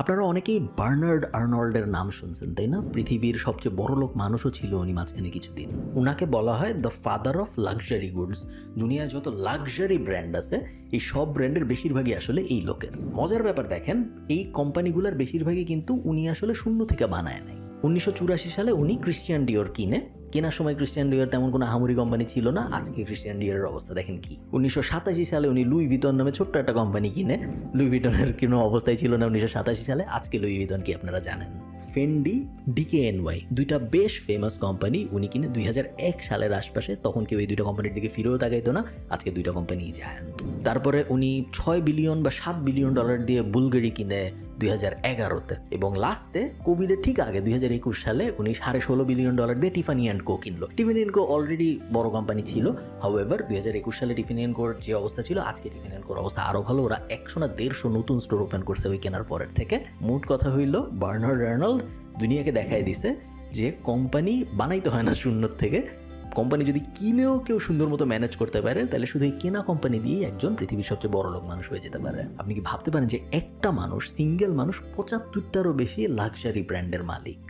আপনারা অনেকেই বার্নার্ড আর্নল্ডের নাম শুনছেন, তাই না? পৃথিবীর সবচেয়ে বড়লোক মানুষও ছিল উনি মাঝখানে কিছুদিন। উনাকে বলা হয় the father of luxury goods. দুনিয়ায় যত লাক্সারি ব্র্যান্ড আছে এই সব ব্র্যান্ডের বেশিরভাগই আসলে এই লোকের। মজার ব্যাপার দেখেন, এই কোম্পানিগুলোর বেশিরভাগই কিন্তু উনি আসলে শূন্য থেকে বানায় নাই। 1984 সালে উনি ক্রিশ্চিয়ান ডিওর কিনে। কেনার সময় ক্রিশ্চিয়ান ডিওর তেমন কোনো আহামরি কোম্পানি ছিল না। আজকে ক্রিশ্চিয়ান ডিওরের অবস্থা দেখেন কি। 1987 সালে উনি লুই ভিটন নামে ছোট্ট একটা কোম্পানি কিনে। লুই ভিটনের কোনো অবস্থায় ছিল না 1987 সালে। আজকে লুই ভিটন কি আপনারা জানেন? ফেন্ডি, ডিকেএনওয়াই, দুইটা বেশ ফেমাস কোম্পানি উনি কিনে 2001 সালের আশপাশে। তখন কেউ এই দুইটা কোম্পানির দিকে ফিরেও তাকাইতো না। আজকে দুইটা কোম্পানি জায়ান্ট। তারপরে উনি 6 বিলিয়ন বা 7 বিলিয়ন ডলার দিয়ে বুলগেরি কিনে 2011-তে, এবং লাস্টে কোভিডের ঠিক আগে 2021 সালে উনি 16.5 বিলিয়ন ডলার দিয়ে টিফানি অ্যান্ড কো কিনলো। টিফানি অ্যান্ড কো অলরেডি বড় কোম্পানি ছিল। হাউএভার 2021 সালে টিফানি অ্যান্ড কোর যে অবস্থা ছিল, আজকে টিফানি অ্যান্ড কোর অবস্থা আরও ভালো। ওরা 100 না 150 নতুন স্টোর ওপেন করছে ওই কেনার পরের থেকে। মোট কথা হইল, বার্নার্ড আর্নল্ড দুনিয়াকে দেখাই দিছে যে কোম্পানি বানাইতে হয় না শূন্যর থেকে। কোম্পানি যদি কিনেও কেউ সুন্দর মতো ম্যানেজ করতে পারে, তাহলে শুধু এই কেনা কোম্পানি দিয়েই একজন পৃথিবীর সবচেয়ে বড় লোক মানুষ হয়ে যেতে পারে। আপনি কি ভাবতে পারেন যে একটা মানুষ, সিঙ্গেল মানুষ 75টারও বেশি লাক্সারি ব্র্যান্ডের মালিক?